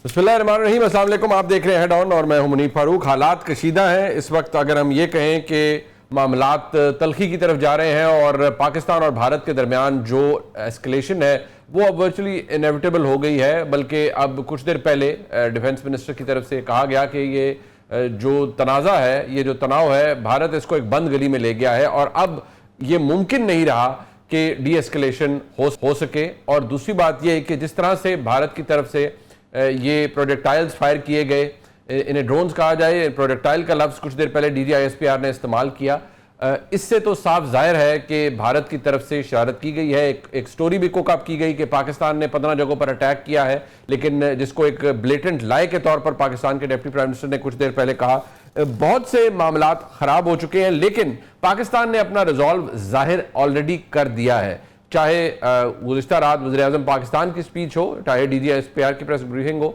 بسم اللہ الرحمن الرحیم، السلام علیکم. آپ دیکھ رہے ہیں ہیڈ آن اور میں ہوں منیب فاروق. حالات کشیدہ ہیں اس وقت. اگر ہم یہ کہیں کہ معاملات تلخی کی طرف جا رہے ہیں اور پاکستان اور بھارت کے درمیان جو ایسکلیشن ہے وہ اب ورچولی انیویٹیبل ہو گئی ہے، بلکہ اب کچھ دیر پہلے ڈیفنس منسٹر کی طرف سے کہا گیا کہ یہ جو تنازع ہے، یہ جو تناؤ ہے، بھارت اس کو ایک بند گلی میں لے گیا ہے اور اب یہ ممکن نہیں رہا کہ ڈی ایسکلیشن ہو سکے. اور دوسری بات یہ ہے کہ جس طرح سے بھارت کی طرف سے یہ پروجیکٹائلز فائر کیے گئے، انہیں ڈرونز کہا جائے، پروجیکٹائل کا لفظ کچھ دیر پہلے D G I S P R نے استعمال کیا. اس سے تو صاف ظاہر ہے کہ بھارت کی طرف سے شرارت کی گئی ہے. ایک سٹوری بھی کوک اپ کی گئی کہ پاکستان نے 15 جگہوں پر اٹیک کیا ہے، لیکن جس کو ایک بلیٹنٹ لائے کے طور پر پاکستان کے ڈپٹی پرائم منسٹر نے کچھ دیر پہلے کہا. بہت سے معاملات خراب ہو چکے ہیں، لیکن پاکستان نے اپنا ریزالو ظاہر آلریڈی کر دیا ہے. چاہے گزشتہ رات وزیر اعظم پاکستان کی سپیچ ہو، چاہے D G S P R کی پریس بریفنگ ہو،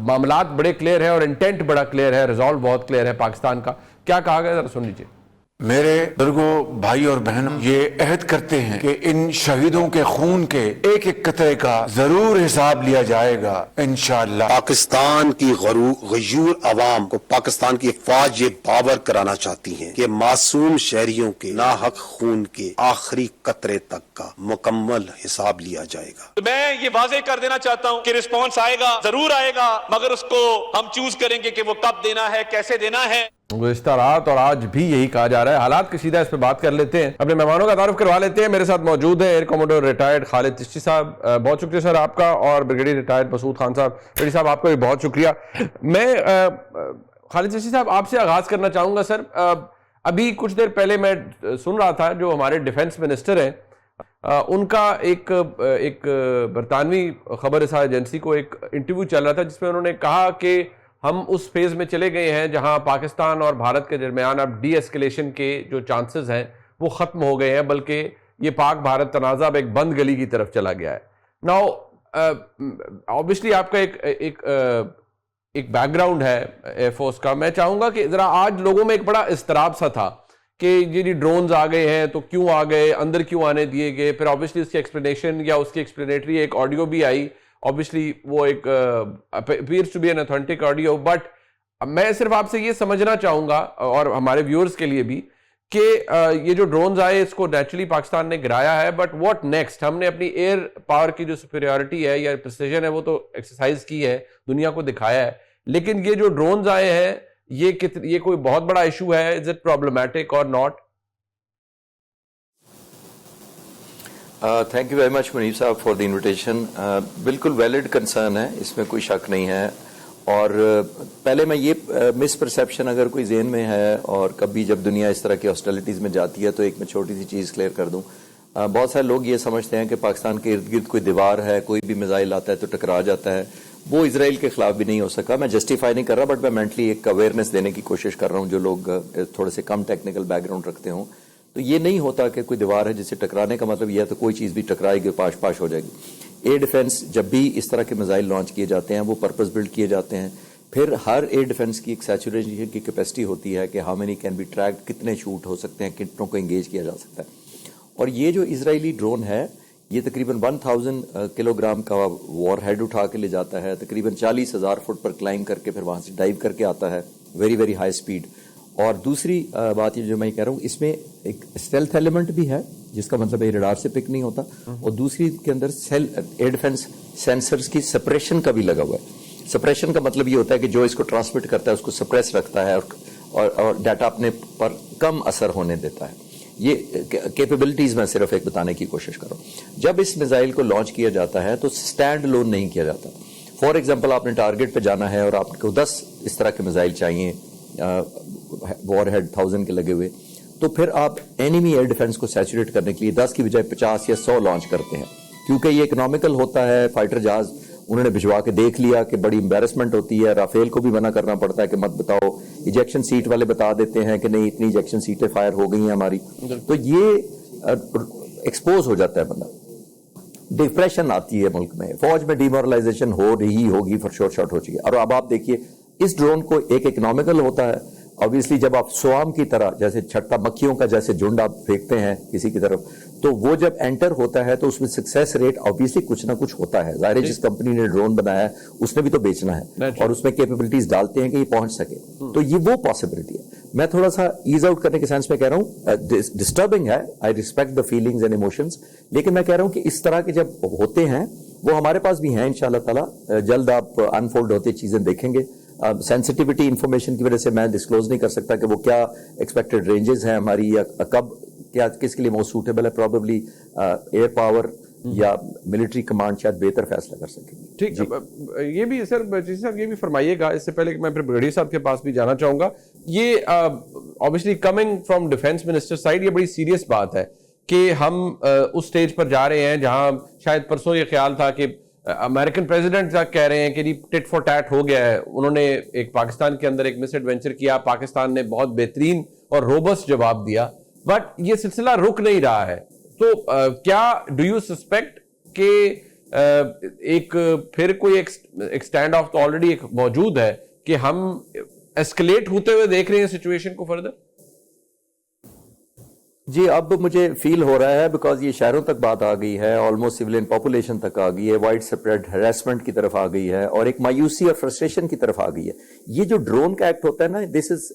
معاملات بڑے کلیئر ہیں اور انٹینٹ بڑا کلیئر ہے، ریزالو بہت کلیئر ہے پاکستان کا. کیا کہا گیا ذرا سن لیجیے. میرے بزرگوں، بھائی اور بہنوں، یہ عہد کرتے ہیں کہ ان شہیدوں کے خون کے ایک ایک قطرے کا ضرور حساب لیا جائے گا انشاءاللہ. پاکستان کی غیور عوام کو پاکستان کی افواج یہ باور کرانا چاہتی ہیں کہ معصوم شہریوں کے ناحق خون کے آخری قطرے تک کا مکمل حساب لیا جائے گا. میں یہ واضح کر دینا چاہتا ہوں کہ رسپانس آئے گا، ضرور آئے گا، مگر اس کو ہم چوز کریں گے کہ وہ کب دینا ہے، کیسے دینا ہے. گزشتہ رات اور آج بھی یہی کہا جا رہا ہے. حالات کشیدہ، اس پہ بات کر لیتے ہیں. اپنے مہمانوں کا تعارف کروا لیتے ہیں. میرے ساتھ موجود ہیں ایئر کوموڈور ریٹائرڈ خالد چشتی صاحب، بہت شکریہ سر آپ کا، اور بریگیڈیئر ریٹائرڈ مسعود خان صاحب. بریگیڈیئر صاحب آپ کا بھی بہت شکریہ. میں خالد چشتی صاحب آپ سے آغاز کرنا چاہوں گا. سر ابھی کچھ دیر پہلے میں سن رہا تھا جو ہمارے ڈیفنس منسٹر ہیں ان کا ایک برطانوی خبر رساں ایجنسی کو ایک انٹرویو چل رہا تھا جس میں انہوں نے کہا کہ ہم اس فیز میں چلے گئے ہیں جہاں پاکستان اور بھارت کے درمیان اب ڈی ایسکلیشن کے جو چانسز ہیں وہ ختم ہو گئے ہیں، بلکہ یہ پاک بھارت تنازع اب ایک بند گلی کی طرف چلا گیا ہے. ناؤ obviously آپ کا ایک بیک گراؤنڈ ہے ایئر فورس کا. میں چاہوں گا کہ ذرا آج لوگوں میں ایک بڑا اضطراب سا تھا کہ یہ ڈرونز آ گئے ہیں تو کیوں آ گئے، اندر کیوں آنے دیے گئے. پھر obviously اس کی ایکسپلینیشن یا اس کی ایکسپلینیٹری ایک آڈیو بھی آئی. obviously وہ ایک appears to be an authentic audio, but میں صرف آپ سے یہ سمجھنا چاہوں گا اور ہمارے ویورز کے لیے بھی کہ یہ جو ڈرونز آئے اس کو نیچرلی پاکستان نے گرایا ہے، بٹ واٹ نیکسٹ؟ ہم نے اپنی ایئر پاور کی جو سپیریورٹی ہے یا پریسیجن ہے وہ تو ایکسرسائز کی ہے، دنیا کو دکھایا ہے، لیکن یہ جو ڈرونز آئے ہیں یہ کوئی بہت بڑا ایشو ہے. از اٹ پرابلمٹک اور not? Thank you very much Munib sahab for the invitation. بالکل ویلڈ کنسرن ہے، اس میں کوئی شک نہیں ہے. اور پہلے میں یہ مس پرسیپشن اگر کوئی ذہن میں ہے اور کبھی جب دنیا اس طرح کی ہاسٹیلٹیز میں جاتی ہے تو ایک میں چھوٹی سی چیز کلیئر کر دوں. بہت سارے لوگ یہ سمجھتے ہیں کہ پاکستان کے ارد گرد کوئی دیوار ہے، کوئی بھی میزائل آتا ہے تو ٹکرا جاتا ہے. وہ اسرائیل کے خلاف بھی نہیں ہو سکا. میں جسٹیفائی نہیں کر رہا، بٹ میں مینٹلی ایک اویئرنیس دینے کی کوشش کر رہا ہوں جو لوگ تھوڑے سے کم ٹیکنیکل بیک گراؤنڈ رکھتے ہوں. تو یہ نہیں ہوتا کہ کوئی دیوار ہے جسے ٹکرانے کا مطلب یہ ہے تو کوئی چیز بھی ٹکرائے گی پاش پاش ہو جائے گی. ایئر ڈیفنس جب بھی اس طرح کے میزائل لانچ کیے جاتے ہیں وہ پرپز بلڈ کیے جاتے ہیں. پھر ہر ایئر ڈیفنس کی ایک سیچوریشن کی کیپیسٹی ہوتی ہے کہ how many can be tracked, کتنے شوٹ ہو سکتے ہیں، کتنوں کو انگیج کیا جا سکتا ہے. اور یہ جو اسرائیلی ڈرون ہے یہ تقریباً 1000 کلو گرام کا وار ہیڈ اٹھا کے لے جاتا ہے، تقریباً 40,000 فٹ پر کلائم کر کے پھر وہاں سے ڈائیو کر کے آتا ہے، ویری ویری ہائی اسپیڈ. اور دوسری بات یہ جو میں کہہ رہا ہوں اس میں ایک اسٹیلتھ ایلیمنٹ بھی ہے جس کا مطلب ہے ریڈار سے پک نہیں ہوتا، اور دوسری کے اندر ایئر ڈیفنس سینسرز کی سپریشن کا بھی لگا ہوا ہے. سپریشن کا مطلب یہ ہوتا ہے کہ جو اس کو ٹرانسمٹ کرتا ہے اس کو سپریس رکھتا ہے اور ڈیٹا اپنے پر کم اثر ہونے دیتا ہے. یہ کیپیبلٹیز میں صرف ایک بتانے کی کوشش کر رہا ہوں. جب اس میزائل کو لانچ کیا جاتا ہے تو سٹینڈ لون نہیں کیا جاتا. فار ایگزامپل آپ نے ٹارگٹ پہ جانا ہے اور آپ کو 10 اس طرح کے میزائل چاہیے وار ہیڈ 1000 کے لگے ہوئے، تو پھر آپ اینیمی ایئر ڈیفنس کو سیچوریٹ کرنے کے لیے 10 کی بجائے 50 یا 100 لانچ کرتے ہیں، کیونکہ یہ اکنامیکل ہوتا ہے. فائٹر جہاز انہوں نے بھجوا کے دیکھ لیا کہ بڑی امبیرسمنٹ ہوتی ہے. رافیل کو بھی منع کرنا پڑتا ہے کہ مت بتاؤ. ایجیکشن سیٹ والے بتا دیتے ہیں کہ نہیں اتنی ایجیکشن سیٹیں فائر ہو گئی ہیں ہماری، تو یہ ایکسپوز ہو جاتا ہے بندہ. ڈپریشن آتی ہے ملک میں، فوج میں ڈیمورلائزیشن ہو رہی ہوگی، فور شور شارٹ ہو چکی ہے. اور اب آپ دیکھیے اس ڈرون کو ایک اکنامیکل ہوتا ہے. obviously جب آپ سوام کی طرح جیسے چھٹا مکھیوں کا جیسے جھنڈ آپ پھینکتے ہیں کسی کی طرف تو وہ جب انٹر ہوتا ہے تو اس میں سکسیس ریٹ آبویسلی کچھ نہ کچھ ہوتا ہے. ظاہر ہے جس کمپنی نے ڈرون بنایا ہے اس نے بھی تو بیچنا ہے اور اس میں کیپیبلٹیز ڈالتے ہیں کہ یہ پہنچ سکے. تو یہ وہ پاسبلٹی ہے. میں تھوڑا سا ایز آؤٹ کرنے کے سینس میں کہہ رہا ہوں, ڈسٹربنگ ہے, I respect the feelings and emotions, لیکن میں کہہ رہا ہوں کہ اس طرح کے جب ہوتے ہیں وہ ہمارے پاس بھی ہیں انشاءاللہ تعالی. جلد آپ انفولڈ ہوتے چیزیں دیکھیں گے. سینسٹیوٹی انفارمیشن کی وجہ سے میں ڈسکلوز نہیں کر سکتا کہ وہ کیا ایکسپیکٹڈ رینجز ہیں ہماری یا کب کیا کس کے لیے موسٹ سوٹیبل ہے. پروبیبلی ایئر پاور یا ملٹری کمانڈ شاید بہتر فیصلہ کر سکیں گے. ٹھیک, یہ بھی سر چیز صاحب یہ بھی فرمائیے گا اس سے پہلے کہ میں پھر بریگیڈیئر صاحب کے پاس بھی جانا چاہوں گا. یہ obviously coming from defence minister side یہ بڑی سیریس بات ہے کہ ہم اس سٹیج پر جا رہے ہیں جہاں شاید پرسوں یہ خیال تھا کہ امریکن پریزیڈنٹ کہہ رہے ہیں کہ جی ٹٹ فار ٹیٹ ہو گیا ہے. انہوں نے ایک پاکستان کے اندر ایک مس ایڈوینچر کیا, پاکستان نے بہت بہترین اور روبسٹ جواب دیا, بٹ یہ سلسلہ رک نہیں رہا ہے. تو کیا ڈو یو سسپیکٹ کہ ایک پھر کوئی ایک سٹینڈ آف تو آلریڈی ایک موجود ہے کہ ہم ایسکلیٹ ہوتے ہوئے دیکھ رہے ہیں سچویشن کو فردر؟ جی اب مجھے فیل ہو رہا ہے بیکاز یہ شہروں تک بات آ گئی ہے, آلموسٹ سویلین پاپولیشن تک آ گئی ہے, وائڈ سپریڈ ہراسمنٹ کی طرف آ گئی ہے اور ایک مایوسی اور فرسٹریشن کی طرف آ گئی ہے. یہ جو ڈرون کا ایکٹ ہوتا ہے نا, دس از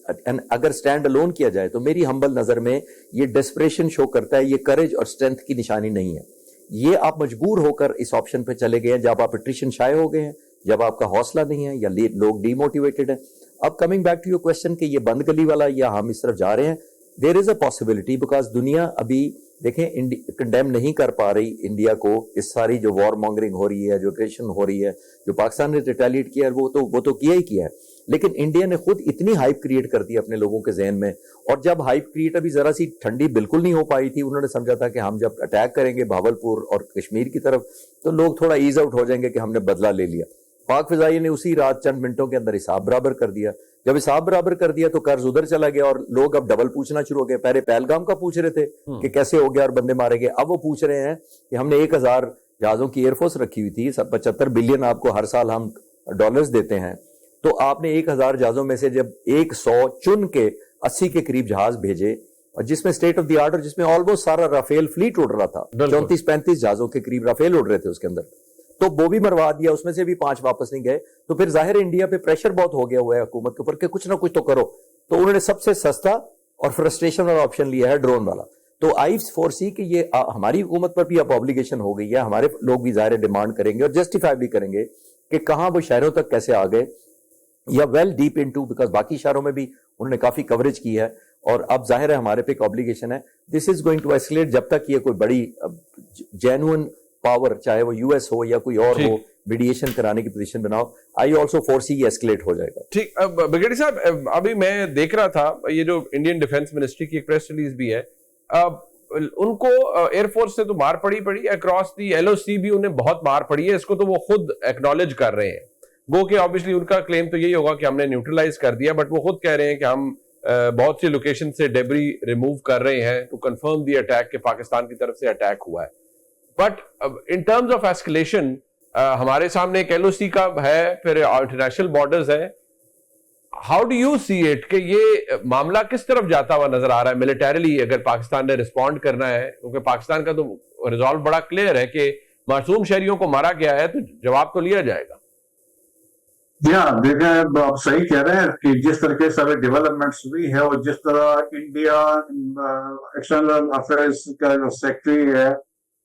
اگر اسٹینڈ الون کیا جائے تو میری ہمبل نظر میں یہ ڈیسپریشن شو کرتا ہے, یہ کریج اور اسٹرینتھ کی نشانی نہیں ہے. یہ آپ مجبور ہو کر اس آپشن پہ چلے گئے ہیں جب آپ اٹریشن شائع ہو گئے ہیں, جب آپ کا حوصلہ نہیں ہے یا لوگ ڈی موٹیویٹڈ ہیں. اب coming back to your question کہ یہ بند گلی والا یا ہم اس طرف جا رہے ہیں, دیر از اے پاسبلٹی بیکاز دنیا ابھی دیکھیں کنڈیم نہیں کر پا رہی انڈیا کو. اس ساری جو وار مانگرنگ ہو رہی ہے, جو اگریشن ہو رہی ہے, جو پاکستان نے ریٹیلیٹ کیا ہے وہ تو کیا ہی کیا ہے, لیکن انڈیا نے خود اتنی ہائپ کریٹ کر دی اپنے لوگوں کے ذہن میں. اور جب ہائپ کریٹ ابھی ذرا سی ٹھنڈی بالکل نہیں ہو پائی تھی, انہوں نے سمجھا تھا کہ ہم جب اٹیک کریں گے بھاولپور اور کشمیر کی طرف تو لوگ تھوڑا ایز آؤٹ ہو جائیں گے کہ ہم نے بدلہ لے لیا. پاک فضائیہ نے اسی رات چند منٹوں کے اندر حساب برابر کر دیا. جب حساب برابر کر دیا تو قرض ادھر چلا گیا اور لوگ اب ڈبل پوچھنا شروع ہو گئے. پہلے پہلگام کا پوچھ رہے تھے کہ کیسے ہو گیا اور بندے مارے گئے, اب وہ پوچھ رہے ہیں کہ ہم نے 1000 جہازوں کی ایئر فورس رکھی ہوئی تھی, 75 بلین آپ کو ہر سال ہم ڈالرز دیتے ہیں, تو آپ نے 1000 جہازوں میں سے جب 100 چن کے 80 کے قریب جہاز بھیجے, اور جس میں اسٹیٹ آف دی آرٹ اور جس میں آلموسٹ سارا رافیل فلیٹ اڑ رہا تھا, 34-35 جہازوں کے قریب رافیل اڑ رہے تھے اس کے اندر, تو وہ بھی مروا دیا, اس میں سے بھی 5 واپس نہیں گئے. تو پھر ظاہر انڈیا پہ پریشر بہت ہو گیا ہوا ہے حکومت کے اوپر کہ کچھ نہ کچھ تو کرو. تو انہوں نے سب سے سستا اور فرسٹریشن والا آپشن لیا ہے ڈرون والا. تو آئی فورسی کہ یہ ہماری حکومت پر بھی اب آبلیگیشن ہو گئی ہے, ہمارے لوگ بھی ظاہر ڈیمانڈ کریں گے اور جسٹیفائی بھی کریں گے کہ کہاں وہ شہروں تک کیسے آ گئے یا ویل ڈیپ انٹو, بیکاز باقی شہروں میں بھی انہوں نے کافی کوریج کی ہے اور اب ظاہر ہے ہمارے پہ ایک آبلیگیشن ہے. دس از گوئنگ ٹو ایسکلیٹ جب تک یہ کوئی بڑی جینوئن پاور چاہے وہ یو ایس ہو یا کوئی اور ہو میڈیشن کرانے کی پوزیشن بناؤ, آئی آلسو فورسی یہ ایسکلیٹ ہو جائے گا. ٹھیک, بریگیڈیئر صاحب ابھی میں دیکھ رہا تھا یہ جو انڈین ڈیفینس منسٹری کی ایک پریس ریلیز بھی ہے, ان کو ایئر فورس سے تو مار پڑی اکراس دی ایل او سی بھی انہیں بہت مار پڑی ہے, اس کو تو وہ خود ایکنالج کر رہے ہیں. وہ کہ obviously ان کا کلیم تو یہی ہوگا کہ ہم نے نیوٹرلائز کر دیا, بٹ وہ خود کہہ رہے ہیں کہ ہم بہت سی لوکیشن سے ڈیبری ریموو کر رہے ہیں ٹو کنفرم دی اٹیک کہ پاکستان کی طرف سے اٹیک ہوا ہے. But in terms of escalation ہمارے سامنے ایک ایل او سی کا ہے, پھر انٹرنیشنل بارڈرز ہے. How do you see it کہ یہ معاملہ کس طرف جاتا ہوا نظر آ رہا ہے ملیٹریلی اگر پاکستان نے رسپونڈ کرنا ہے, کیونکہ پاکستان کا تو ریزالو بڑا کلیئر ہے کہ معصوم شہریوں کو مارا گیا ہے تو جواب تو لیا جائے گا. دیکھیں آپ صحیح کہہ رہے ہیں کہ جس طریقے سے ابھی ڈیولپمنٹس ہوئی ہے اور جس طرح انڈیا ایکسٹرنل افیئرز کا جو سیکٹری ہے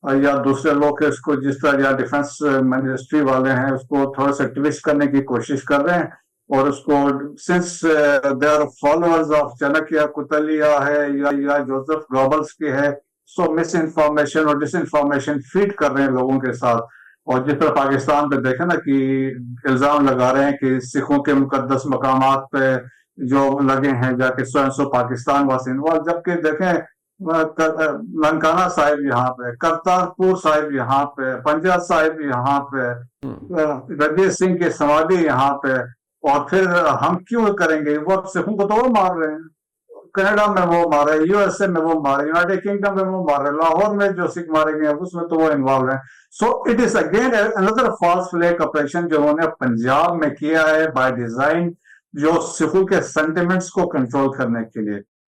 یا دوسرے لوگ اس کو جس طرح یا ڈیفنس منسٹری والے ہیں اس کو تھوڑا سا ٹویسٹ کرنے کی کوشش کر رہے ہیں, اور اس کو since they are followers of Chanakya Kautilya ہے یا جوزف گوبلس کی ہے, سو مس انفارمیشن اور ڈس انفارمیشن فیڈ کر رہے ہیں لوگوں کے ساتھ. اور جس طرح پاکستان پہ دیکھیں نا کہ الزام لگا رہے ہیں کہ سکھوں کے مقدس مقامات پہ جو لگے ہیں جا کے سو پاکستان واز انوالو, جبکہ دیکھیں ننکانہ صاحب یہاں پہ, کرتارپور صاحب یہاں پہ, پنجاب صاحب یہاں پہ, رنجیت سنگھ کے سمادھی یہاں پہ, اور پھر ہم کیوں کریں گے؟ وہ سکھوں کو تو وہ مار رہے ہیں, کینیڈا میں وہ مارے, یو ایس اے میں وہ مارے, یونائٹیڈ کنگڈم میں وہ مارے, لاہور میں جو سکھ مارے گئے اس میں تو وہ انوالو ہیں. So it is again another false flag operation جو انہوں نے پنجاب میں کیا ہے بائی ڈیزائن, جو سکھوں کے سینٹیمنٹس کو کنٹرول کرنے کے لیے.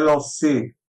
LOC।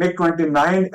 MiG-29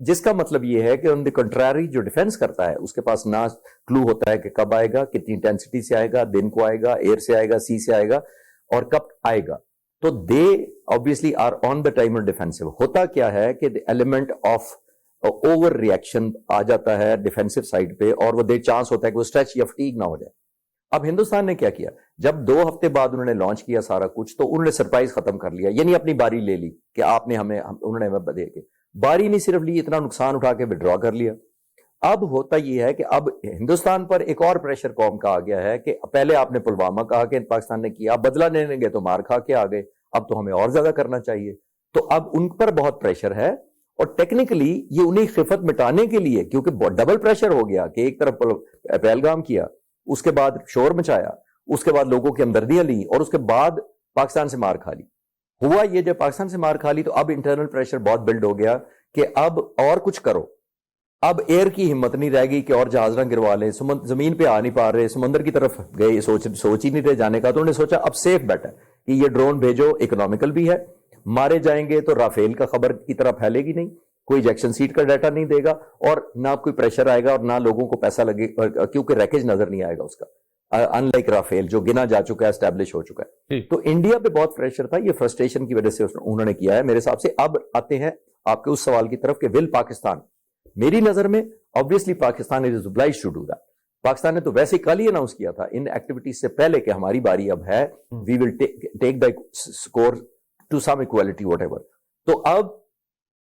جس کا مطلب یہ ہے کہ آن دی کنٹراری جو ڈیفینس کرتا ہے اس کے پاس نہ کلو ہوتا ہے کہ کب آئے گا, کتنی انٹینسٹی سے آئے گا, دن کو آئے گا, ایئر سے آئے گا, سی سے آئے گا, اور کب آئے گا. تو دے obviously are on the time and defensive. ہوتا کیا ہے کہ ایلیمنٹ آف اوور ریئیکشن آ جاتا ہے ڈیفینسو سائڈ پہ, اور وہ دے چانس ہوتا ہے کہ وہ اسٹریچ یا فٹیگ نہ ہو جائے. اب ہندوستان نے کیا کیا, جب 2 ہفتے بعد انہوں نے لانچ کیا سارا کچھ, تو انہوں نے سرپرائز ختم کر لیا, یعنی اپنی باری لے لی کہ آپ نے انہوں نے ہمیں دے کے باری نہیں صرف لی, اتنا نقصان اٹھا کے وڈرا کر لیا. اب ہوتا یہ ہے کہ اب ہندوستان پر ایک اور پریشر قوم کا آ گیا ہے کہ پہلے آپ نے پلوامہ کہا کہ پاکستان نے کیا, اب بدلہ لینے گئے تو مار کھا کے آ گئے, اب تو ہمیں اور زیادہ کرنا چاہیے. تو اب ان پر بہت پریشر ہے, اور ٹیکنیکلی یہ انہیں خفت مٹانے کے لیے, کیونکہ ڈبل پریشر ہو گیا کہ ایک طرف پہلگام کیا, اس کے بعد شور مچایا, اس کے بعد لوگوں کی ہمدردیاں لیں, اور اس کے بعد پاکستان سے مار کھا لی. ہوا یہ جب پاکستان سے مار کھا لی تو اب انٹرنل پریشر بہت بلڈ ہو گیا کہ اب اور کچھ کرو. اب ایئر کی ہمت نہیں رہ گئی کہ اور جہاز نہ گروا لیں, زمین پہ آ نہیں پا رہے, سمندر کی طرف گئے, سوچ ہی نہیں رہے جانے کا. تو انہوں نے سوچا اب سیف بیٹر کہ یہ ڈرون بھیجو, اکنامیکل بھی ہے, مارے جائیں گے تو رافیل کا خبر کی طرح پھیلے گی نہیں, کوئی ایجیکشن سیٹ کا ڈیٹا نہیں دے گا, اور نہ کوئی پریشر آئے گا, اور نہ لوگوں کو پیسہ لگے, کیونکہ ریکیج نظر نہیں آئے گا اس کا, ان لائک رافیل جو گنا جا چکا ہے, اسٹیبلش ہو چکا ہے. تو انڈیا پہ بہت پریشر تھا, یہ فرسٹریشن کی وجہ سے انہوں نے کیا ہے میرے حساب سے. اب آتے ہیں آپ کے اس سوال کی طرف کہ ول پاکستان, میری نظر میں obviously Pakistan is obliged to do that. Pakistan نے تو ویسے کل ہی اناؤنس کیا تھا ان ایکٹیویٹیز سے پہلے کہ ہماری باری اب ہے, we will take the score to some equality whatever. تو اب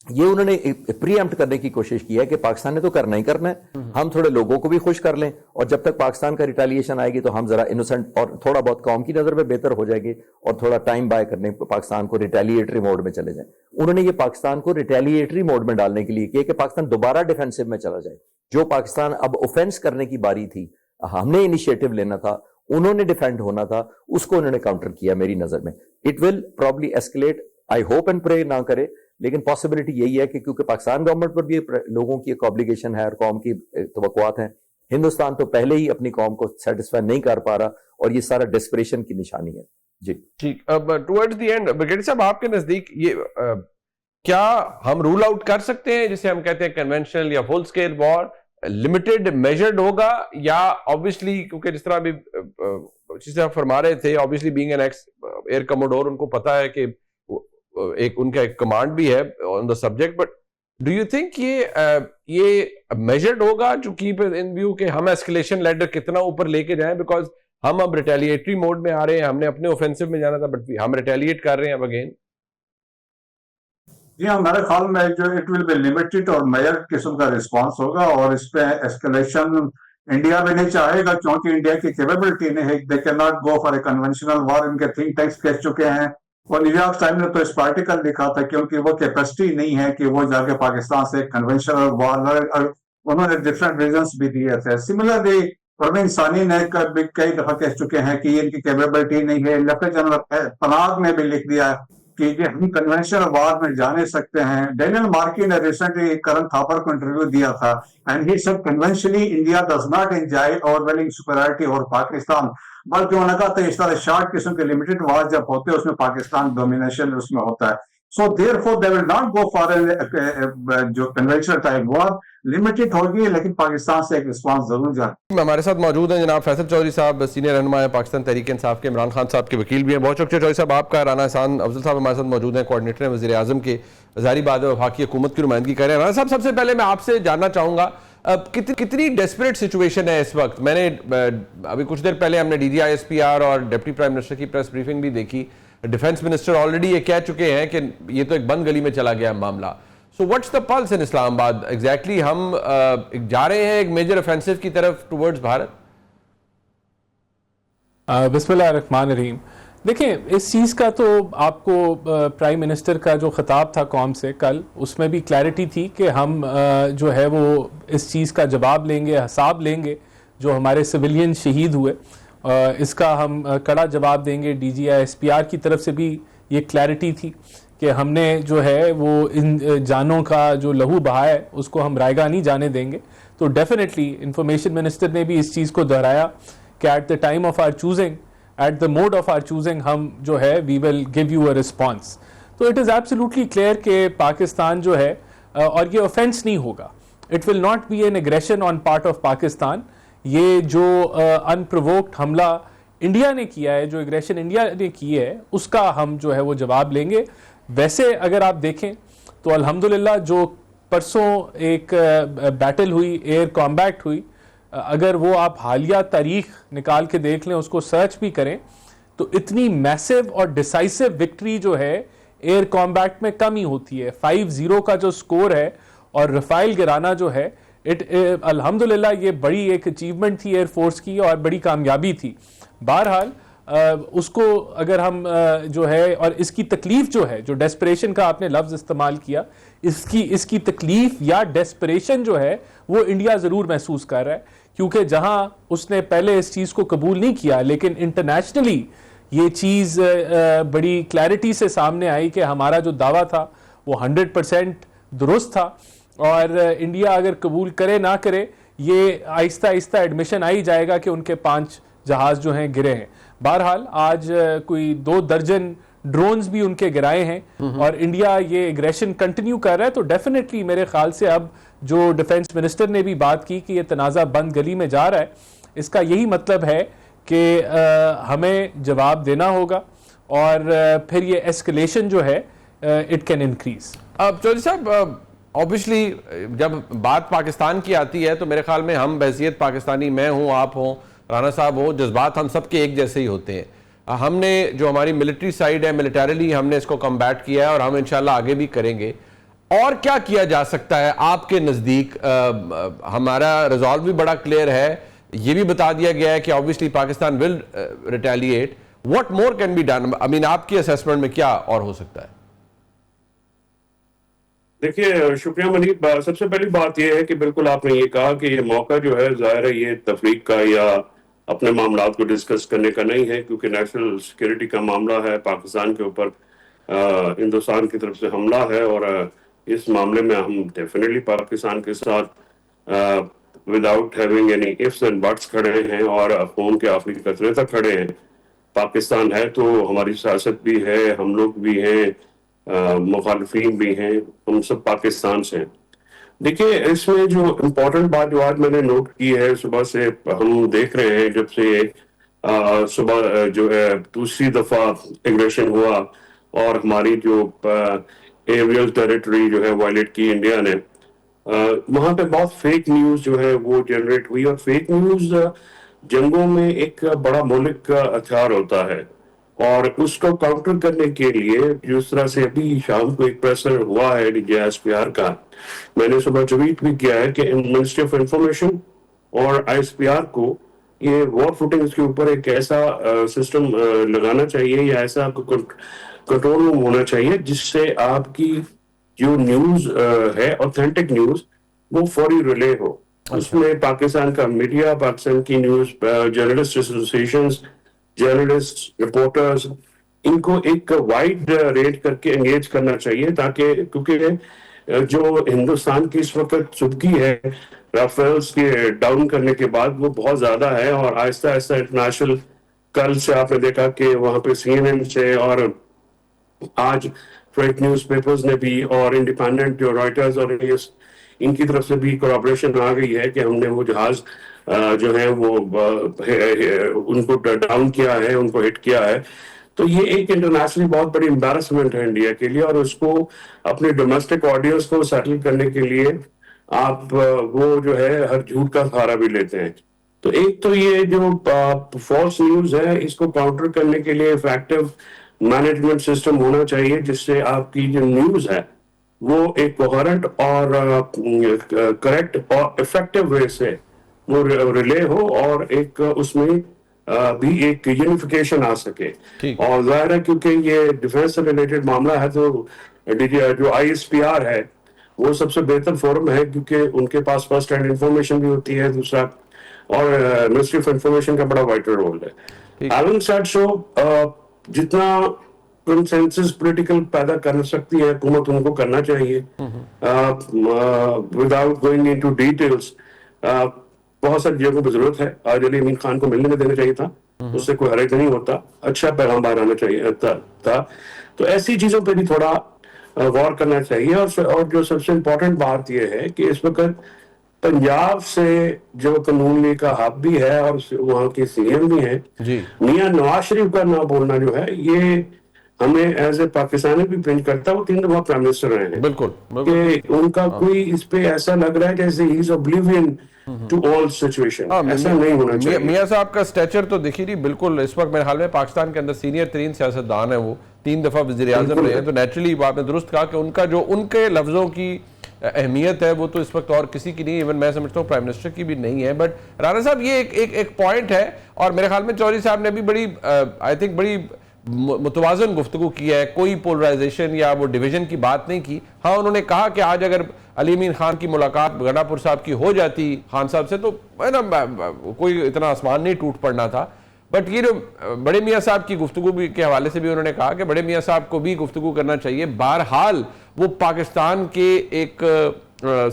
یہ انہوں نے پری ایمپٹ کرنے کی کوشش کی ہے کہ پاکستان نے تو کرنا ہی کرنا ہے, ہم تھوڑے لوگوں کو بھی خوش کر لیں, اور جب تک پاکستان کا ریٹیلیشن آئے گی تو ہم ذرا انوسنٹ اور تھوڑا بہت قوم کی نظر میں بہتر ہو جائے گی, اور تھوڑا ٹائم بائی کرنے پاکستان کو ریٹیلیٹری موڈ میں چلے جائیں. انہوں نے یہ پاکستان کو ریٹیلیٹری موڈ میں ڈالنے کے لیے کیا کہ پاکستان دوبارہ ڈیفینسو میں چلا جائے. جو پاکستان اب اوفینس کرنے کی باری تھی, ہم نے انیشیٹو لینا تھا, انہوں نے ڈیفینڈ ہونا تھا, اس کو انہوں نے کاؤنٹر کیا میری نظر میں. It will probably escalate, I hope and پرے نہ کرے, لیکن پاسبلٹی یہی ہے کہ کیونکہ پاکستان گورنمنٹ پر بھی لوگوں کی ایک اوبلیگیشن ہے اور قوم کی توقعات ہیں. ہندوستان تو پہلے ہی اپنی قوم کو سیٹسفائی نہیں کر پا رہا, اور یہ سارا ڈسپریشن کی نشانی ہے. جی ٹھیک, اب ٹوورڈز دی اینڈ بریگیڈیئر صاحب آپ کے نزدیک یہ کیا ہم رول آؤٹ کر سکتے ہیں جسے ہم کہتے ہیں کنونشنل یا فل اسکیل وار لمیٹڈ میجرڈ ہوگا, یا آبویسلی کیونکہ جس طرح ابھی چیزیں آپ فرما رہے تھے, obviously being an ex air commodore ان کو پتا ہے کہ ایک ان کا ایک کمانڈ بھی ہے on the subject, but do you think یہ میجرڈ ہوگا ٹو کیپ ان ویو کہ ہم ایسکیلیشن لیڈر کتنا اوپر لے کے جائیں, بیکاز ہم اب ریٹیلیٹری موڈ میں آ رہے ہیں, ہم نے اپنے اوفینسو میں جانا تھا بٹ ہم ریٹیلیٹ کر رہے ہیں اب اگین. جی ہاں, میرے خیال میں جو اٹ ول بی لمیٹڈ اور میجر قسم کا رسپانس ہوگا, اور اس پہ ایسکیلیشن انڈیا بھی نہیں چاہے گا کیونکہ انڈیا کی کیپیبلٹی نہیں ہے, they can not go for a conventional war. ان کے تھنک ٹینکس کہہ چکے ہیں, اور نیو یارک ٹائم نے تو اس پارٹیکل لکھا تھا کیونکہ وہ کیپیسٹی نہیں ہے کہ وہ جا کے پاکستان سے کنونشنل وار لڑے, اور انہوں نے ڈفرینٹ ریزنس بھی دیے تھے. سملرلی پروین ثانی نے کئی دفعہ کہہ چکے ہیں کہ ان کی کیپیبلٹی نہیں ہے. لیفٹیننٹ جنرل پناگ نے بھی لکھ دیا کہ یہ ہم کنونشنل وار میں جانے سکتے ہیں. ڈینیل مارکی نے ریسنٹلی کرن تھاپر کو انٹرویو دیا تھا, and he said conventionally India does not enjoy اوورwhelming superiority اور پاکستان, بلکہ انہوں نے کہا تھا اس طرح شارٹ قسم کے لمیٹڈ وار جب ہوتے ہیں اس میں پاکستان ڈومینیشن اس میں ہوتا ہے. So therefore they will not go for جو کنونشنل ٹائپ وار, لمیٹڈ ہوگی لیکن پاکستان سے ایک رسپانس ضرور جائے. ہمارے ساتھ موجود ہیں جناب فیصل چودھری صاحب, سینئر رہنما ہے پاکستان تحریک انصاف کے, عمران خان صاحب کے وکیل بھی ہیں. بہت شکریہ چودھری صاحب آپ کا. رانا احسان افضل صاحب ہمارے ساتھ موجود ہیں, کوآرڈینیٹر ہیں وزیر اعظم کے, ظاہری بات ہے وفاقی حکومت کی نمائندگی کر رہے ہیں. رانا صاحب سب سے پہلے میں آپ سے جاننا چاہوں گا کتنی ڈیسپریٹ سچویشن ہے اس وقت. میں نے ابھی کچھ دیر پہلے ہم نے DGI/SPR اور ڈپٹی پرائم منسٹر کی پریس بریفنگ بھی دیکھی. ڈیفنس منسٹر آلریڈی یہ کہہ چکے ہیں کہ یہ تو ایک بند گلی میں چلا گیا معاملہ. سو واٹس دا پلس ان اسلام آباد ایگزیکٹلی, ہم جا رہے ہیں ایک میجر اوفینسو کی طرف ٹورڈز بھارت؟ بسم اللہ الرحمن الرحیم. دیکھیں اس چیز کا تو آپ کو پرائم منسٹر کا جو خطاب تھا قوم سے کل, اس میں بھی کلیئرٹی تھی کہ ہم جو ہے وہ اس چیز کا جواب لیں گے, حساب لیں گے جو ہمارے سویلین شہید ہوئے, اس کا ہم کڑا جواب دیں گے. DGI/SPR کی طرف سے بھی یہ کلیئرٹی تھی کہ ہم نے جو ہے وہ ان جانوں کا جو لہو بہا ہے اس کو ہم رائے گاہ نہیں جانے دیں گے. تو ڈیفینیٹلی انفارمیشن منسٹر نے بھی اس چیز کو دہرایا کہ at the time of our choosing, at the mode of our choosing, ہم جو ہے we will give you a response. تو اٹ از ایبسلیوٹلی کلیئر کہ پاکستان جو ہے اور یہ offense نہیں ہوگا. It will not be an aggression on part of Pakistan. یہ جو unprovoked حملہ انڈیا نے کیا ہے, جو اگریشن انڈیا نے کی ہے, اس کا ہم جو ہے وہ جواب لیں گے. ویسے اگر آپ دیکھیں تو الحمدللہ جو پرسوں ایک بیٹل ہوئی, ایئر کامبیٹ ہوئی, اگر وہ آپ حالیہ تاریخ نکال کے دیکھ لیں, اس کو سرچ بھی کریں, تو اتنی میسو اور ڈیسائسو وکٹری جو ہے ایئر کامبیٹ میں کم ہی ہوتی ہے. 5-0 کا جو سکور ہے اور رفائل گرانا جو ہے, الحمدللہ یہ بڑی ایک اچیومنٹ تھی ایئر فورس کی اور بڑی کامیابی تھی. بہرحال اس کو اگر ہم جو ہے, اور اس کی تکلیف جو ہے, جو ڈیسپریشن کا آپ نے لفظ استعمال کیا, اس کی تکلیف یا ڈیسپریشن جو ہے وہ انڈیا ضرور محسوس کر رہا ہے, کیونکہ جہاں اس نے پہلے اس چیز کو قبول نہیں کیا, لیکن انٹرنیشنلی یہ چیز بڑی کلیئرٹی سے سامنے آئی کہ ہمارا جو دعویٰ تھا وہ 100% درست تھا, اور انڈیا اگر قبول کرے نہ کرے, یہ آہستہ آہستہ ایڈمیشن آئی جائے گا کہ ان کے 5 جہاز جو ہیں گرے ہیں. بہرحال آج کوئی 2 درجن ڈرونز بھی ان کے گرائے ہیں, اور انڈیا یہ اگریشن کنٹینیو کر رہا ہے. تو ڈیفینیٹلی میرے خیال سے اب جو ڈیفنس منسٹر نے بھی بات کی کہ یہ تنازع بند گلی میں جا رہا ہے, اس کا یہی مطلب ہے کہ ہمیں جواب دینا ہوگا, اور پھر یہ ایسکلیشن جو ہے اٹ کین انکریز. اب چودھری صاحب, اوبیسلی جب بات پاکستان کی آتی ہے تو میرے خیال میں ہم بحیثیت پاکستانی, میں ہوں, آپ ہوں, رانا صاحب ہو, جذبات ہم سب کے ایک جیسے ہی ہوتے ہیں. ہم نے جو ہماری ملٹری سائیڈ ہے, ملیٹریلی ہم نے اس کو کمبیٹ کیا ہے, اور ہم انشاءاللہ آگے بھی کریں گے. اور کیا کیا جا سکتا ہے آپ کے نزدیک؟ ہمارا ریزالو بھی بڑا کلیئر ہے, یہ بھی بتا دیا گیا ہے کہ obviously Pakistan will retaliate. What more can be done? I mean آپ کی اسیسمنٹ میں کیا اور ہو سکتا ہے؟ دیکھیے, شکریہ منیب. سب سے پہلی بات یہ ہے کہ بالکل آپ نے یہ کہا کہ یہ موقع جو ہے ظاہر ہے یہ تفریق کا یا اپنے معاملات کو ڈسکس کرنے کا نہیں ہے, کیونکہ نیشنل سیکیورٹی کا معاملہ ہے, پاکستان کے اوپر ہندوستان کی طرف سے حملہ ہے, اور اس معاملے میں ہم ڈیفینیٹلی پاکستان کے ساتھ without having any ifs and buts کھڑے ہیں, اور خون کے آخری قطرے تک کھڑے ہیں. پاکستان ہے تو ہماری سیاست بھی ہے, ہم لوگ بھی ہیں, مخالفین بھی ہیں, ہم سب پاکستان سے ہیں. دیکھیے, اس میں جو امپورٹنٹ بات جو آج میں نے نوٹ کی ہے, صبح سے ہم دیکھ رہے ہیں, جب سے صبح جو ہے دوسری دفعہ ایگریشن ہوا اور ہماری جو ایریل ٹیریٹری جو ہے وائلیٹ کی انڈیا نے, وہاں پہ بہت فیک نیوز جو ہے وہ جنریٹ ہوئی. اور فیک نیوز جنگوں میں ایک بڑا مہلک کا ہتھیار ہوتا ہے, اور اس کو کاؤنٹر کرنے کے لیے جس طرح سے ابھی شام کو ایک پریسر ہوا ہے DGI کا, میں نے صبح ٹویٹ بھی کیا ہے کہ منسٹری آف انفارمیشن اور ISPR کو یہ وار فوٹنگز کے اوپر ایک ایسا سسٹم لگانا چاہیے, یا ایسا کنٹرول روم ہونا چاہیے جس سے آپ کی جو نیوز ہے اوتھینٹک نیوز وہ فوری ریلے ہو. اس میں پاکستان کا میڈیا, پاکستان کی news journalist associations, journalist, reporters, ان کو ایک وائڈ رینج کر کے انگیج کرنا چاہیے, تاکہ کیونکہ جو ہندوستان کی اس وقت چبکی ہے رافیلز کے ڈاؤن کرنے کے بعد وہ بہت زیادہ ہے, اور آہستہ آہستہ انٹرنیشنل, کل سے آپ نے دیکھا کہ وہاں پہ CNN سے اور آج فیک نیوز پیپرز نے بھی, اور انڈیپینڈنٹ جو رائٹرز اور ان کی طرف سے بھی کوآپریشن آ گئی ہے کہ ہم نے وہ جہاز جو ہے وہ ان کو ڈاؤن کیا ہے, ان کو ہٹ کیا ہے. تو یہ ایک انٹرنیشنلی بہت بڑی امبیرسمنٹ ہے انڈیا کے لیے, اور اس کو اپنے ڈومیسٹک آڈینس کو سیٹل کرنے کے لیے آپ وہ جو ہے ہر جھوٹ کا سہارا بھی لیتے ہیں. تو ایک تو یہ جو فالس نیوز ہے اس کو کاؤنٹر کرنے کے لیے افیکٹو مینجمنٹ سسٹم ہونا چاہیے, جس سے آپ کی جو نیوز ہے وہ ایک کوہرنٹ اور کریکٹ اور افیکٹو وے سے وہ ریلے ہو, اور ایک اس میں بھی ایک یونیفیکیشن آ سکے. اور ظاہر ہے کیونکہ یہ ڈیفینس سے ریلیٹڈ معاملہ ہے تو جو ISPR ہے وہ سب سے بہتر فورم ہے, کیونکہ ان کے پاس فرسٹ ہینڈ انفارمیشن بھی ہوتی ہے, دوسرا, اور منسٹری آف انفارمیشن کا بڑا وائٹل رول ہے. ایون سیڈ سو جتنا کنسنسس پولیٹیکل پیدا کر سکتی ہے حکومت ان کو کرنا چاہیے وداؤٹ گوئنگ انٹو ڈیٹیلز. بہت ساری جگہوں پہ ضرورت ہے, آج علی امین خان کو ملنے میں دینا چاہیے تھا, اس سے کوئی حرج نہیں ہوتا, اچھا پیغام باہر آنا چاہیے تھا. تو ایسی چیزوں پہ بھی تھوڑا غور کرنا چاہیے. اور جو سب سے امپورٹنٹ بات یہ ہے کہ اس وقت پنجاب سے جو قانون لیگ کا ہب بھی ہے اور وہاں کے سی ایم بھی ہیں, جی میاں نواز شریف کا نہ بولنا جو ہے یہ ہمیں ایز اے پاکستانی بھی پرنٹ کرتا ہے. وہ 3 دفعہ پرائم منسٹر رہے ہیں, بالکل کہ ان کا کوئی اس پہ ایسا لگ رہا ہے جیسے ہی از اوبلیوین ٹو آل سچویشن. ایسا نہیں ہونا چاہیے. میاں صاحب کا سٹیچر تو دیکھیے نہیں, بالکل اس وقت میرے حال میں پاکستان کے اندر سینئر ترین سیاستدان ہیں, وہ 3 دفعہ وزیر اعظم رہے ہیں, تو نیچرلی آپ نے درست کہا کہ ان کا جو ان کے لفظوں کی اہمیت ہے وہ تو اس وقت اور کسی کی نہیں, ایون میں سمجھتا ہوں پرائم منسٹر کی بھی نہیں ہے. بٹ رانا صاحب یہ ایک پوائنٹ ہے, اور میرے خیال میں چودھری صاحب نے بھی بڑی آئی تھنک بڑی متوازن گفتگو کی ہے, کوئی پولرائزیشن یا وہ ڈویژن کی بات نہیں کی. ہاں انہوں نے کہا کہ آج اگر علی امین خان کی ملاقات گنڈاپور صاحب کی ہو جاتی خان صاحب سے تو کوئی اتنا آسمان نہیں ٹوٹ پڑنا تھا. بٹ یہ جو بڑے میاں صاحب کی گفتگو بھی کے حوالے سے بھی انہوں نے کہا کہ بڑے میاں صاحب کو بھی گفتگو کرنا چاہیے. بہرحال وہ پاکستان کے ایک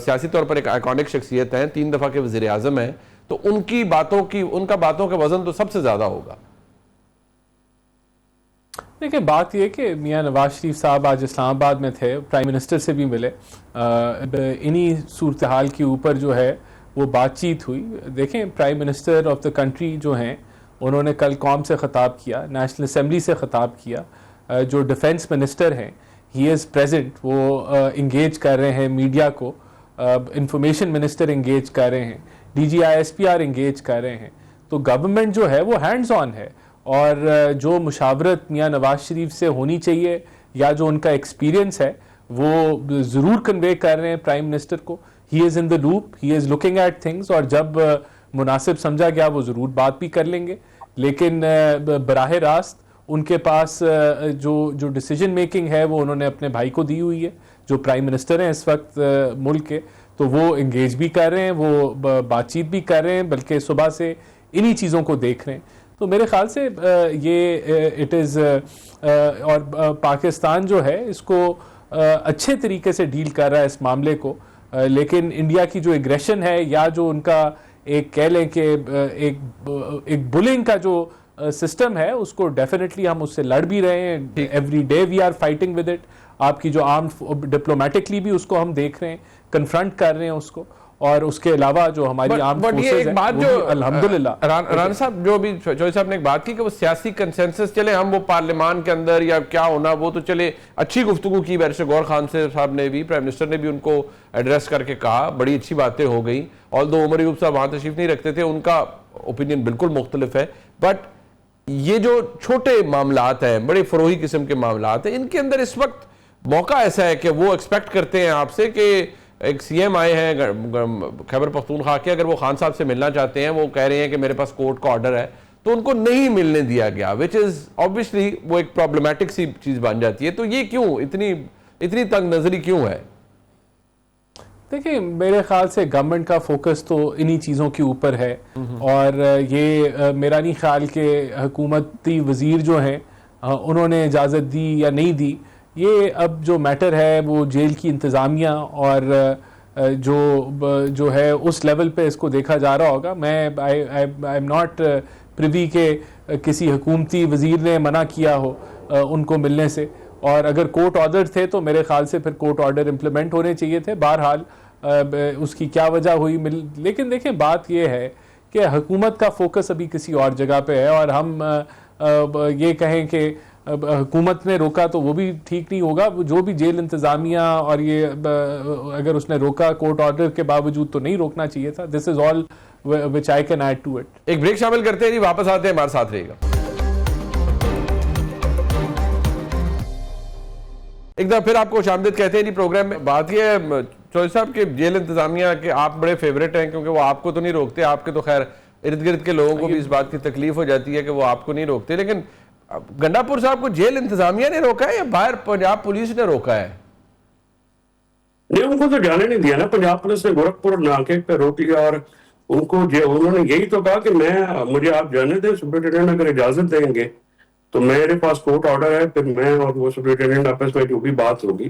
سیاسی طور پر ایک آئیکونک شخصیت ہیں, 3 دفعہ کے وزیر اعظم ہیں, تو ان کا باتوں کا وزن تو سب سے زیادہ ہوگا. دیکھیں بات یہ کہ میاں نواز شریف صاحب آج اسلام آباد میں تھے, پرائم منسٹر سے بھی ملے, انہی صورتحال کے اوپر جو ہے وہ بات چیت ہوئی. دیکھیں prime minister of the country جو ہیں انہوں نے کل قوم سے خطاب کیا, نیشنل اسمبلی سے خطاب کیا. جو ڈیفنس منسٹر ہیں ہی از پریزنٹ, وہ انگیج کر رہے ہیں میڈیا کو, انفارمیشن منسٹر انگیج کر رہے ہیں, D G I S P R engage کر رہے ہیں. تو گورنمنٹ جو ہے وہ ہینڈز آن ہے, اور جو مشاورت میاں نواز شریف سے ہونی چاہیے یا جو ان کا ایکسپیرینس ہے وہ ضرور کنوے کر رہے ہیں پرائم منسٹر کو. He is in the loop, he is looking at things, اور جب مناسب سمجھا گیا وہ ضرور بات بھی کر لیں گے. لیکن براہ راست ان کے پاس جو ڈیسیجن میکنگ ہے وہ انہوں نے اپنے بھائی کو دی ہوئی ہے جو پرائم منسٹر ہیں اس وقت ملک کے, تو وہ انگیج بھی کر رہے ہیں, وہ بات چیت بھی کر رہے ہیں, بلکہ صبح سے انہی چیزوں کو دیکھ رہے ہیں. تو میرے خیال سے یہ اٹ از, اور پاکستان جو ہے اس کو اچھے طریقے سے ڈیل کر رہا ہے اس معاملے کو. لیکن انڈیا کی جو ایگریشن ہے یا جو ان کا ایک کہہ لیں کہ ایک بلنگ کا جو سسٹم ہے اس کو ڈیفینیٹلی ہم اس سے لڑ بھی رہے ہیں. Every day we are fighting with it. آپ کی جو آرمڈ ڈپلومیٹکلی بھی اس کو ہم دیکھ رہے ہیں, کنفرنٹ کر رہے ہیں اس کو, اور اس کے علاوہ جو ہماری آرمڈ فورسز ہیں الحمدللہ. رانا صاحب جو بھی چودھری صاحب نے ایک بات کی کہ وہ سیاسی کنسنسس چلے, ہم وہ پارلیمان کے اندر یا کیا ہونا وہ تو چلے, اچھی گفتگو کی بیرسٹر غور خان صاحب نے بھی, پرائم منسٹر نے بھی ان کو ایڈریس کر کے کہا, بڑی اچھی باتیں ہو گئیں. آلدو عمر ایوب صاحب وہاں تشریف نہیں رکھتے تھے, ان کا اوپینین بالکل مختلف ہے. بٹ یہ جو چھوٹے معاملات ہیں, بڑے فروئی قسم کے معاملات ہیں, ان کے اندر اس وقت موقع ایسا ہے کہ وہ ایکسپیکٹ کرتے ہیں آپ سے کہ ایک سی ایم آئے ہیں خیبر پختونخوا کے, اگر وہ خان صاحب سے ملنا چاہتے ہیں, وہ کہہ رہے ہیں کہ میرے پاس کورٹ کا آرڈر ہے, تو ان کو نہیں ملنے دیا گیا, وچ از obviously وہ ایک پرابلمٹک سی چیز بن جاتی ہے. تو یہ کیوں اتنی تنگ نظری کیوں ہے؟ دیکھیں میرے خیال سے گورنمنٹ کا فوکس تو انہی چیزوں کے اوپر ہے, اور یہ میرا نہیں خیال کہ حکومتی وزیر جو ہیں انہوں نے اجازت دی یا نہیں دی. یہ اب جو میٹر ہے وہ جیل کی انتظامیہ اور جو ہے اس لیول پہ اس کو دیکھا جا رہا ہوگا. میں آئی ایم ناٹ پریوی کہ کسی حکومتی وزیر نے منع کیا ہو ان کو ملنے سے, اور اگر کورٹ آرڈر تھے تو میرے خیال سے پھر کورٹ آرڈر امپلیمنٹ ہونے چاہیے تھے. بہرحال اس کی کیا وجہ ہوئی لیکن دیکھیں بات یہ ہے کہ حکومت کا فوکس ابھی کسی اور جگہ پہ ہے, اور ہم یہ کہیں کہ حکومت نے روکا تو وہ بھی ٹھیک نہیں ہوگا. جو بھی جیل انتظامیہ اور یہ اگر اس نے روکا کورٹ آرڈر کے باوجود تو نہیں روکنا چاہیے تھا. This is all which I can add to it. ایک بریک شامل کرتے ہیں جی, واپس آتے ہیں, ہمارے ساتھ رہے گا. ایک دفعہ پھر آپ کو خوش آمدید کہتے ہیں جی پروگرام میں. بات یہ ہے چودھری صاحب کہ جیل انتظامیہ کے آپ بڑے فیوریٹ ہیں, کیونکہ وہ آپ کو تو نہیں روکتے, آپ کے تو خیر ارد گرد کے لوگوں کو بھی اس بات کی تکلیف ہو جاتی ہے کہ وہ آپ کو نہیں روکتے. لیکن گنڈاپور صاحب کو جیل انتظامیہ نے روکا ہے یا باہر پنجاب پولیس نے روکا ہے؟ نہیں, ان کو تو جانے نہیں دیا نا. پنجاب پولیس نے گورکھپور ناکے پہ روک لیا, اور ان کو انہوں نے یہی تو کہا کہ مجھے آپ جانے دیں, سپرنٹینڈنٹ اگر اجازت دیں گے تو میرے پاس کورٹ آرڈر ہے, پھر میں اور وہ سپرنٹینڈنٹ آپس میں جو بھی بات ہوگی,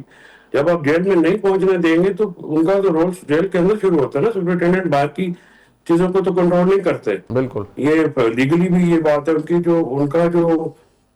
جب آپ جیل میں نہیں پہنچنے دیں گے تو ان کا تو رول جیل کے اندر شروع ہوتا ہے نا. سپرنٹینڈنٹ باقی چیزوں کو تو کنٹرول نہیں کرتے. بالکل, یہ لیگلی بھی یہ بات ہے ان کی, جو ان کا جو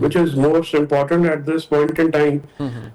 which is most important at this point in time,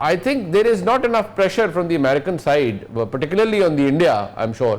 I think there is not enough pressure from the American side, particularly on the India, I'm sure,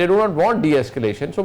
do not want de-escalation. So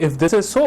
if this is so,